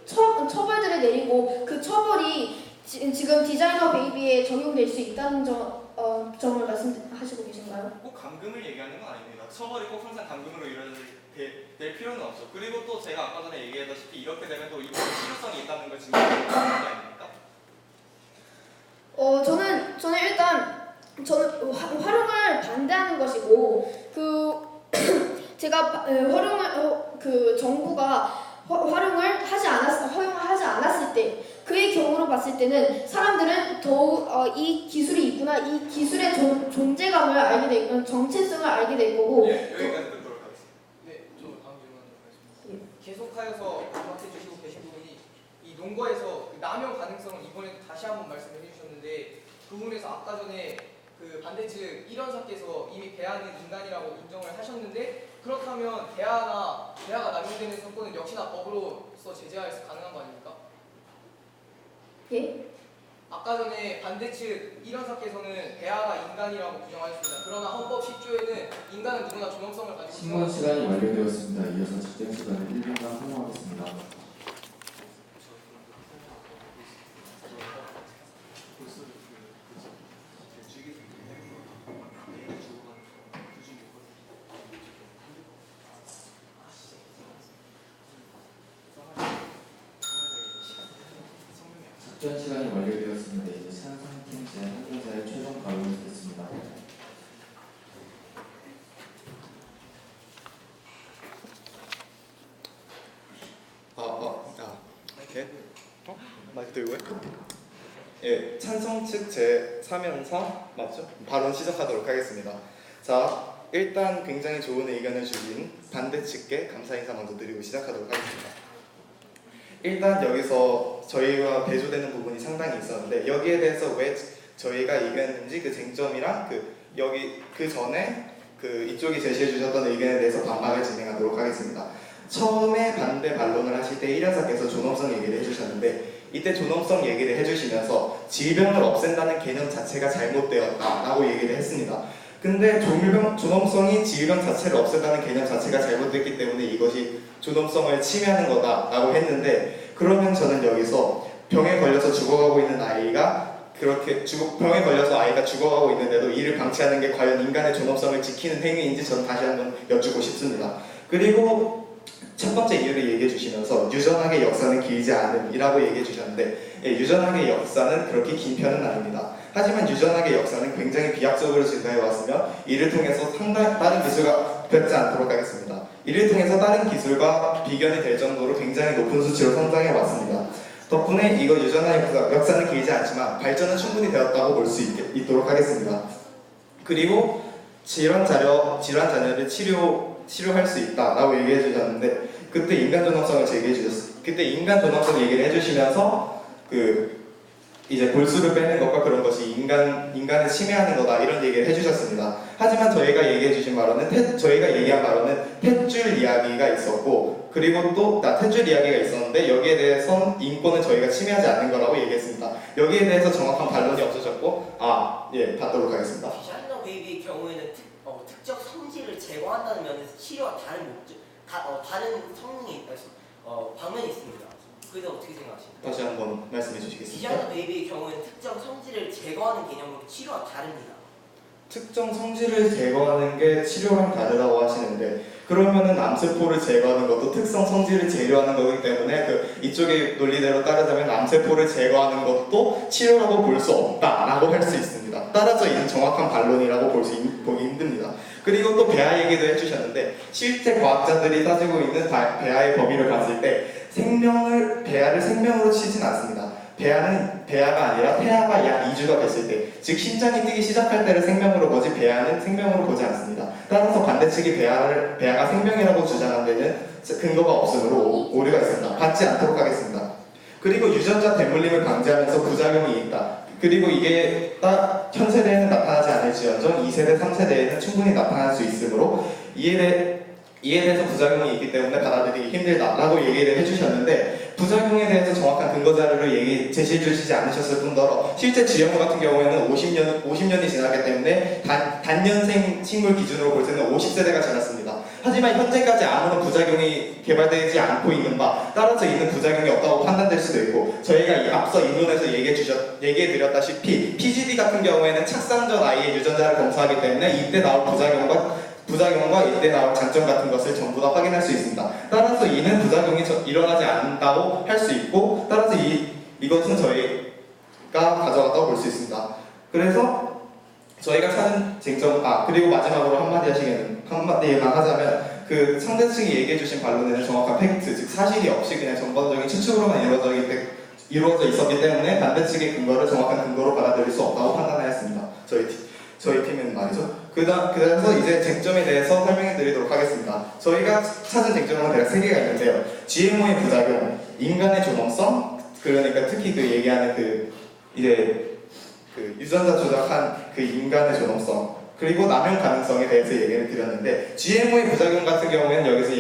처벌들을 내리고 그 처벌이 지금 디자이너 베이비에 적용될 수 있다는 점을 말씀하시고 계신가요? 꼭 감금을 얘기하는 건 아닙니다. 처벌이 꼭 항상 감금으로 될 필요는 없죠. 그리고 또 제가 아까 전에 얘기했다시피 이렇게 되면 또 이거 실효성이 있다는 걸 증명하는 게 아닙니까? 저는 일단 활용을 반대하는 것이고 제가 정부가 허용을 하지 않았을 때 그의 경우로 기준으로 봤을 때는 사람들은 더욱 이 기술이 있구나, 이 기술의 존재감을 알게 되고 정체성을 알게 될 거고. 예, 여기까지 듣도록 하겠습니다. 네, 저 다음 질문하도록 하겠습니다. 계속하여서 말씀해 주시고 계신 부분이 이 농거에서 그 남용 가능성을 이번에 다시 한번 말씀해 주셨는데 그 부분에서 아까 전에 그 반대 측 일원사께서 이미 배아는 인간이라고 인정을 하셨는데 그렇다면 배아가 남용되는 사건은 역시나 법으로서 제재할 수 가능한 거 아닙니까? 예? 아까 전에 반대 측 일원사께서는 배아가 인간이라고 규정하였습니다. 그러나 헌법 10조에는 인간은 누구나 존엄성을 가지고 신문 시간이 완료되었습니다. 이어서 집중 시간을 1분간 허용하겠습니다. 작전 시간이 완료되었습니다. 이제 찬성팀 제 항공사의 최종 발언을 듣겠습니다. 이렇게 마이크 들고 해? 예, 찬성 측 제3연사 맞죠? 발언 시작하도록 하겠습니다. 자, 일단 굉장히 좋은 의견을 주신 반대 측께 감사 인사 먼저 드리고 시작하도록 하겠습니다. 일단 여기서 저희와 대조되는 부분이 상당히 있었는데 여기에 대해서 왜 저희가 이겼는지 그 쟁점이랑 그 전에 이쪽이 제시해 주셨던 의견에 대해서 반박을 진행하도록 하겠습니다. 처음에 반대 반론을 하실 때 1연사께서 존엄성 얘기를 해주셨는데 이때 존엄성 얘기를 해주시면서 질병을 없앤다는 개념 자체가 잘못되었다라고 얘기를 했습니다. 근데 존엄성이 질병 자체를 없앤다는 개념 자체가 잘못됐기 때문에 이것이 존엄성을 침해하는 거다라고 했는데 그러면 저는 여기서 병에 걸려서 죽어가고 있는 아이가 병에 걸려서 아이가 죽어가고 있는데도 이를 방치하는 게 과연 인간의 존엄성을 지키는 행위인지 저는 다시 한번 여쭙고 싶습니다. 그리고 첫 번째 이유를 얘기해 주시면서 유전학의 역사는 길지 않음이라고 얘기해 주셨는데 유전학의 역사는 그렇게 긴 편은 아닙니다. 하지만 유전학의 역사는 굉장히 비약적으로 증가해 왔으며 이를 통해서 상당히 다른 기술과 뵙지 않도록 하겠습니다. 이를 통해서 다른 기술과 비견이 될 정도로 굉장히 높은 수치로 성장해 왔습니다. 덕분에 이거 유전학의 역사는 길지 않지만 발전은 충분히 되었다고 볼 수 있도록 하겠습니다. 그리고 질환 자녀를 치료할 수 있다라고 얘기해 주셨는데 그때 인간 존엄성을 제기해 주셨어요. 그때 인간 존엄성 얘기를 해주시면서 이제 골수를 빼는 것과 그런 것이 인간을 침해하는 거다 이런 얘기를 해주셨습니다. 하지만 저희가 얘기한 바로는 탯줄 이야기가 있었고 그리고 또 탯줄 이야기가 있었는데 여기에 대해서 인권을 저희가 침해하지 않는 거라고 얘기했습니다. 여기에 대해서 정확한 반론이 없으셨고 받도록 하겠습니다. 디자이너 베이비의 경우에는 특정 성질을 제거한다는 면에서 치료와 다른 성능이 방면이 있습니다. 그래서 어떻게 생각하십니까? 다시 한번 말씀해 주시겠습니까? 디자이너 베이비의 경우에는 특정 성질을 제거하는 개념으로 치료와 다릅니다. 특정 성질을 제거하는 게 치료랑 다르다고 하시는데 그러면은 암세포를 제거하는 것도 특성 성질을 제거하는 거기 때문에 이쪽의 논리대로 따르자면 암세포를 제거하는 것도 치료라고 볼 수 없다라고 할 수 있습니다. 따라서 이는 정확한 반론이라고 보기 힘듭니다. 그리고 또 배아 얘기도 해주셨는데 실제 과학자들이 따지고 있는 배아의 범위를 봤을 때 배아를 생명으로 치진 않습니다. 배아가 아니라 태아가 약 2주가 됐을 때, 즉 심장이 뛰기 시작할 때를 생명으로 보지 배아는 생명으로 보지 않습니다. 따라서 반대측이 배아가 생명이라고 주장한 데는 근거가 없으므로 오류가 있습니다. 받지 않도록 하겠습니다. 그리고 유전자 대물림을 방지하면서 부작용이 있다. 그리고 이게 딱 현 세대에는 나타나지 않을지언정 2세대, 3세대에는 충분히 나타날 수 있으므로 이에 대해서 부작용이 있기 때문에 받아들이기 힘들다라고 얘기를 해주셨는데 부작용에 대해서 정확한 근거 자료를 제시해 주시지 않으셨을 뿐더러 실제 GMO 같은 경우에는 50년이 지나기 때문에 단년생 식물 기준으로 볼 때는 50세대가 지났습니다. 하지만 현재까지 아무런 부작용이 개발되지 않고 있는 바 따라서 이는 부작용이 없다고 판단될 수도 있고 저희가 앞서 인론에서 얘기해 드렸다시피 PGD 같은 경우에는 착상 전 아이의 유전자를 검사하기 때문에 이때 나올 부작용과 이때 나올 장점 같은 것을 전부 다 확인할 수 있습니다. 따라서 이는 부작용이 일어나지 않는다고 할 수 있고 따라서 이것은 저희가 가져갔다고 볼 수 있습니다. 그래서 저희가 찾은 쟁점 그리고 마지막으로 한마디만 하자면 상대 측이 얘기해 주신 반론에는 정확한 팩트 즉 사실이 없이 그냥 전반적인 추측으로만 이루어지기 이루어져 있었기 때문에 반대 측의 근거를 정확한 근거로 받아들일 수 없다고 판단하였습니다. 저희 팀은 말이죠. 그래서 이제 쟁점에 대해서 설명해 드리도록 하겠습니다. 저희가 찾은 쟁점은 대략 3개가 있는데요. GMO의 부작용, 인간의 존엄성, 그러니까 특히 그 얘기하는 그 유전자 조작한 그 인간의 존엄성, 그리고 남용 가능성에 대해서 얘기를 드렸는데, GMO의 부작용 같은 경우에는 여기서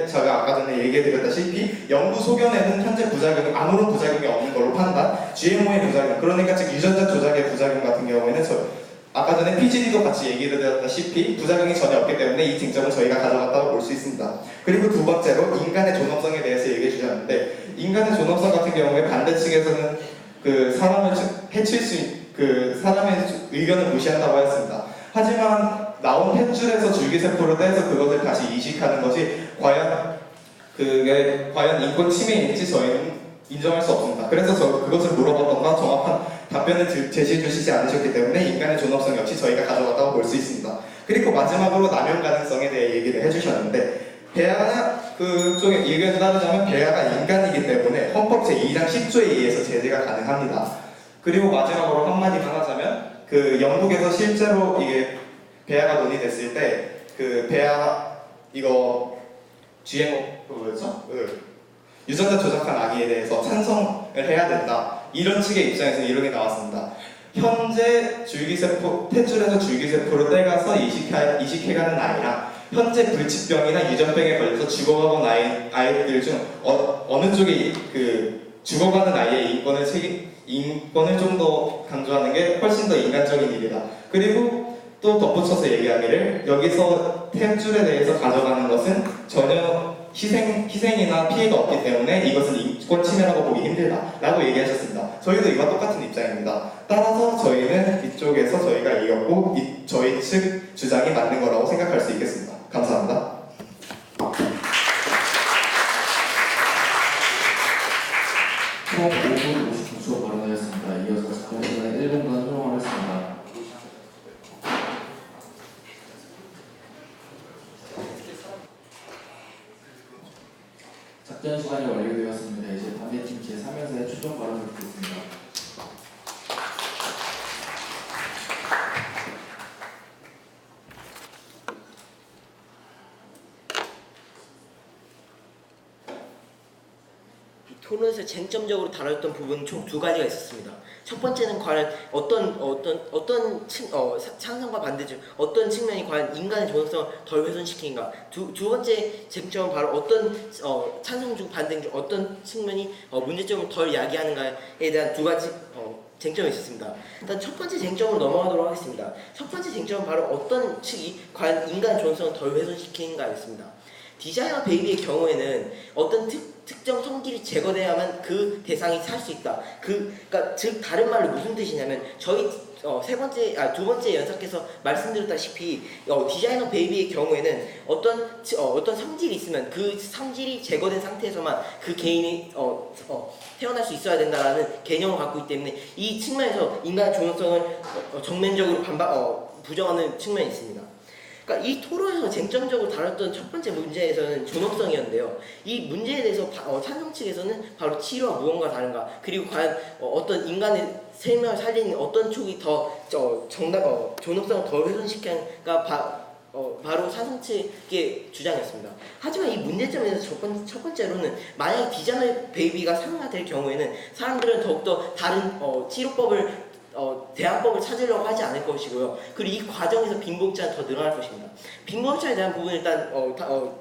제가 아까 전에 얘기해드렸다시피 연구 소견에는 현재 부작용이 아무런 부작용이 없는 걸로 판단. GMO의 부작용, 그러니까 즉 유전자 조작의 부작용 같은 경우에는 아까 전에 PGD도 같이 얘기해드렸다시피 부작용이 전혀 없기 때문에 이 쟁점은 저희가 가져갔다고 볼 수 있습니다. 그리고 두 번째로 인간의 존엄성에 대해서 얘기해 주셨는데, 인간의 존엄성 같은 경우에 반대 측에서는 그 사람을 해칠 사람의 의견을 무시한다고 하였습니다. 하지만 나온 탯줄에서 줄기세포를 떼서 그것을 다시 이식하는 것이 과연 인권 침해인지 저희는 인정할 수 없습니다. 그래서 그것을 물어봤던가 정확한 답변을 제시해 주시지 않으셨기 때문에 인간의 존엄성 역시 저희가 가져갔다고 볼 수 있습니다. 그리고 마지막으로 남용 가능성에 대해 얘기를 해주셨는데, 배아나 그쪽의 의견을 따르자면 배아가 인간이기 때문에 헌법 제2장 10조에 의해서 제재가 가능합니다. 그리고 마지막으로 한마디만 하자면, 그 영국에서 실제로 이게 배아가 논의됐을 때 그 배아 이거 GMO 뭐였죠? 유전자 조작한 아기에 대해서 찬성을 해야 된다, 이런 측의 입장에서 이런 게 나왔습니다. 현재 탯줄에서 줄기세포를 떼가서 이식해가는 아이랑 현재 불치병이나 유전병에 걸려서 죽어가는 아이들 중 어느 쪽이 죽어가는 아이의 인권을 좀 더 강조하는 게 훨씬 더 인간적인 일이다. 그리고 또 덧붙여서 얘기하기를, 여기서 탯줄에 대해서 가져가는 것은 전혀 희생이나 피해가 없기 때문에 이것은 인권 침해라고 보기 힘들다 라고 얘기하셨습니다. 저희도 이와 똑같은 입장입니다. 따라서 저희는 이쪽에서 저희가 이겼고 저희 측 주장이 맞는 거라고 생각할 수 있겠습니다. 감사합니다. 총 5분 59초 발언하였습니다. 이어서 작전 시간에 1분간 소용하겠습니다. 작전 시간이 완료되었습니다. 이제 반대팀 제3연사의 최종 발언을 듣겠습니다. 토론에서 쟁점적으로 다뤘던 부분은 총 2가지가 있었습니다. 첫 번째는 과연 찬성과 반대 중 어떤 측면이 과연 인간의 존엄성을 덜 훼손시키는가. 두 번째 쟁점은 바로 어떤 찬성 중 반대 중 어떤 측면이 문제점을 덜 야기하는가에 대한 2가지 쟁점이 있었습니다. 일단 첫 번째 쟁점으로 넘어가도록 하겠습니다. 첫 번째 쟁점은 바로 어떤 측이 과연 인간의 존엄성을 덜 훼손시키는가였습니다. 디자이너 베이비의 경우에는 어떤 특정 성질이 제거돼야만 그 대상이 살 수 있다. 그러니까 즉 다른 말로 무슨 뜻이냐면, 저희 두 번째 연사께서 말씀드렸다시피 디자이너 베이비의 경우에는 어떤 성질이 있으면 그 성질이 제거된 상태에서만 그 개인이 태어날 수 있어야 된다라는 개념을 갖고 있기 때문에 이 측면에서 인간의 존엄성을 정면적으로 부정하는 측면이 있습니다. 그러니까 이 토론에서 쟁점적으로 다뤘던 첫 번째 문제에서는 존엄성이었는데요. 이 문제에 대해서 찬성 측에서는 바로 치료와 무언가 다른가, 그리고 과연 어떤 인간의 생명을 살리는 어떤 쪽이 더 존엄성을 덜 훼손시키는가 바로 찬성 측의 주장이었습니다. 하지만 이 문제점에서 첫 번째로는 만약에 디자이너 베이비가 사용될 경우에는 사람들은 더욱더 다른 치료법을 대안법을 찾으려고 하지 않을 것이고요. 그리고 이 과정에서 빈부격차는 더 늘어날 것입니다. 빈부격차에 대한 부분은 일단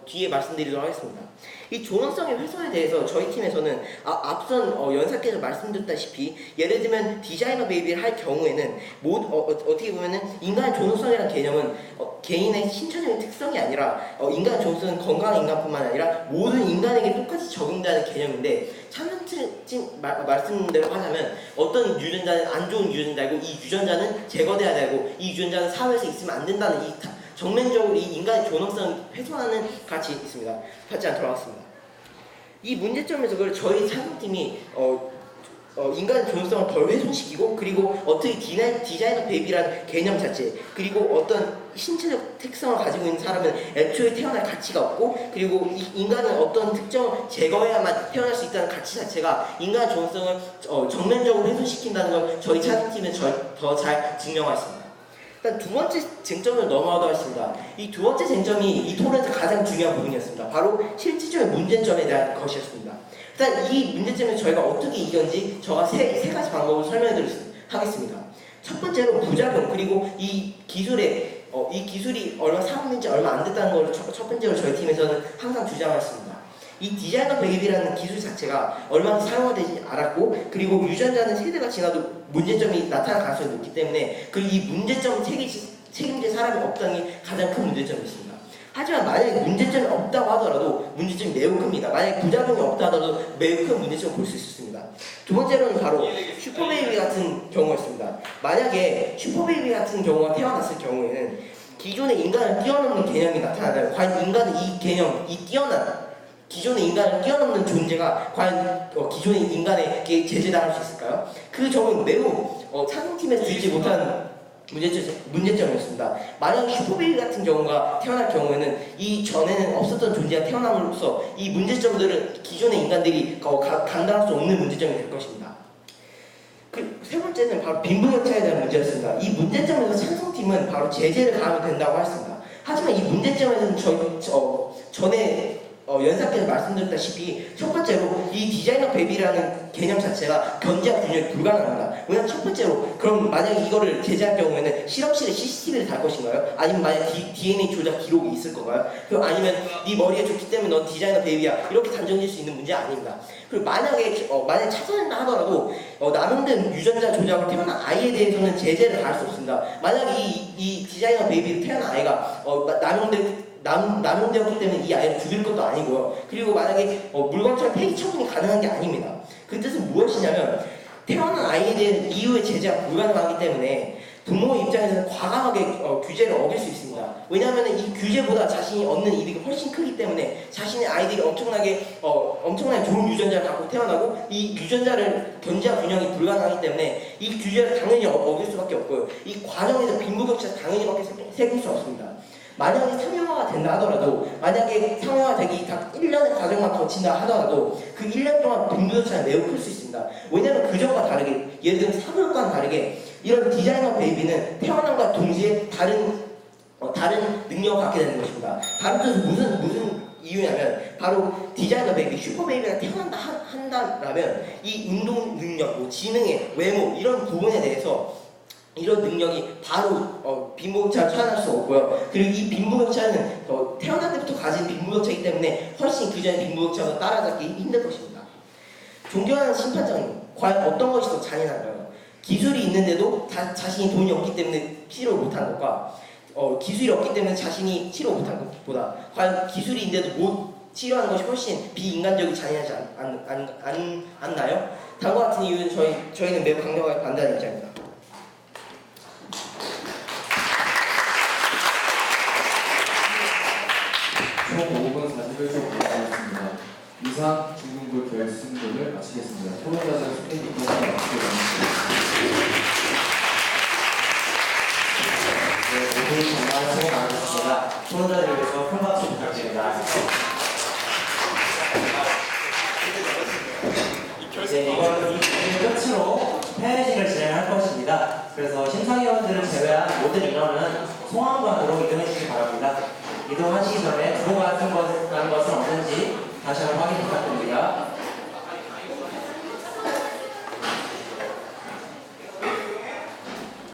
뒤에 말씀드리도록 하겠습니다. 이 존엄성의 훼손에 대해서 저희 팀에서는 앞선 연사께서 말씀드렸다시피, 예를 들면 디자이너 베이비를 할 경우에는 어떻게 보면은 인간의 존엄성이라는 개념은 개인의 신체적인 특성이 아니라 인간의 존엄성은 건강한 인간뿐만 아니라 모든 인간에게 똑같이 적용되는 개념인데, 찬성팀 말씀대로 하자면 어떤 유전자는 안 좋은 유전자이고 이 유전자는 제거돼야 되고 이 유전자는 사회에서 있으면 안 된다는 이 정면적으로 이 인간의 존엄성을 훼손하는 가치 있습니다. 받지 않도록 하겠습니다. 이 문제점에서 저희 찬성팀이 인간의 존엄성을 덜 훼손시키고 그리고 어떻게 디자이너 베이비라는 개념 자체 그리고 어떤 신체적 특성을 가지고 있는 사람은 애초에 태어날 가치가 없고 그리고 인간은 어떤 특정을 제거해야만 태어날 수 있다는 가치 자체가 인간의 존엄성을 정면적으로 훼손시킨다는 걸 저희 차진팀은 더 잘 증명하였습니다. 일단 두 번째 쟁점으로 넘어가도록 하겠습니다. 이 두 번째 쟁점이 이 토론에서 가장 중요한 부분이었습니다. 바로 실질적인 문제점에 대한 것이었습니다. 일단 이 문제점을 저희가 어떻게 이겼는지 제가 세 가지 방법을 설명해 하겠습니다. 첫 번째로 부작용 그리고 이 기술이 얼마 사용된지 얼마 안 됐다는 걸 첫 번째로 저희 팀에서는 항상 주장했습니다. 이 디자이너 베이비라는 기술 자체가 얼마나 사용되지 않았고 그리고 유전자는 세대가 지나도 문제점이 나타날 가능성이 높기 때문에 그리고 이 문제점을 책임질 사람이 없다는 게 가장 큰 문제점이 있습니다. 하지만 만약에 문제점이 없다고 하더라도 문제점이 매우 큽니다. 만약에 부작용이 없다 하더라도 매우 큰 문제점을 볼 수 있습니다. 두 번째로는 바로 슈퍼베이비 같은 경우였습니다. 만약에 슈퍼베이비 같은 경우가 태어났을 경우에는 기존의 인간을 뛰어넘는 개념이 나타나면 과연 인간은 이 개념, 기존의 인간을 뛰어넘는 존재가 과연 기존의 인간에게 제재당할 수 있을까요? 그 점은 매우 찬성팀에서 들지 못한 문제점이었습니다. 만약 슈퍼베이비 같은 경우가 태어날 경우에는 이 전에는 없었던 존재가 태어남으로써 이 문제점들은 기존의 인간들이 감당할 수 없는 문제점이 될 것입니다. 그 세 번째는 바로 빈부격차에 대한 문제였습니다. 이 문제점에서 찬성팀은 바로 제재를 가하면 된다고 했습니다. 하지만 이 문제점에서는 전에 연사께서 말씀드렸다시피 첫 번째로 이 디자이너 베이비라는 개념 자체가 견제와 균형이 불가능합니다. 왜냐하면 첫 번째로 그럼 만약에 이거를 제재할 경우에는 실험실에 CCTV를 달 것인가요? 아니면 만약 DNA 조작 기록이 있을 건가요? 그리고 아니면 네 머리가 좋기 때문에 넌 디자이너 베이비야 이렇게 단정질 수 있는 문제 아닙니다. 그리고 만약에 찾아낸다 하더라도 남용된 유전자 조작을 태어난 아이에 대해서는 제재를 가할 수 없습니다. 만약에 이 디자이너 베이비를 태어난 아이가 남용되었기 때문에 이 아이를 죽일 것도 아니고요. 그리고 만약에 물건처럼 폐기 처분이 가능한 게 아닙니다. 그 뜻은 무엇이냐면 태어난 아이에 대한 이후의 제재가 불가능하기 때문에 부모 입장에서는 과감하게 규제를 어길 수 있습니다. 왜냐하면 이 규제보다 자신이 얻는 이득이 훨씬 크기 때문에 자신의 아이들이 엄청나게 좋은 유전자를 갖고 태어나고 이 유전자를 견제와 균형이 불가능하기 때문에 이 규제를 당연히 어길 수밖에 없고요. 이 과정에서 빈부격차가 당연히 생길 수 없습니다. 만약에 상용화가 된다 하더라도 만약에 상용화 되기 딱 1년의 과정만 거친다 하더라도 그 1년 동안 빈부격차는 매우 클 수 있습니다. 왜냐하면 그전과 다르게 예를 들면 사교육과는 다르게 이런 디자이너 베이비는 태어남과 동시에 다른 능력을 갖게 되는 것입니다. 다른 뜻은 무슨 이유냐면 바로 디자이너 베이비, 슈퍼 베이비가 태어난다 한다면 이 운동 능력, 지능의 외모 이런 부분에 대해서 이런 능력이 바로 빈부격차를 초래할 수 없고요. 그리고 이 빈부격차는 태어날 때부터 가진 빈부격차이기 때문에 훨씬 그전의 빈부격차가 따라잡기 힘들 것입니다. 존경하는 심판장님, 과연 어떤 것이 더 잔인한가요? 기술이 있는데도 자신이 돈이 없기 때문에 치료를 못한 것과 기술이 없기 때문에 자신이 치료 못한 것보다 과연 기술이 있는데도 못 치료하는 것이 훨씬 비인간적이 잔인하지 않나요? 다음과 같은 이유는 저희는 매우 강력하게 반대하는 입장입니다. 총 5분 41초 남았습니다. 이상 중등부 결승전을 마치겠습니다. 토론자들 소개부터 마치게 됩니다. 네, 모두 정말 수고 많으셨습니다. 토론자들을 위해서 큰 박수 부탁드립니다. 네, 이번 끝으로 회의식을 진행할 것입니다. 그래서 심사위원들을 제외한 모든 인원은 송환관으로 이동해 주시기 바랍니다. 이동하시기 전에 들어가는 것은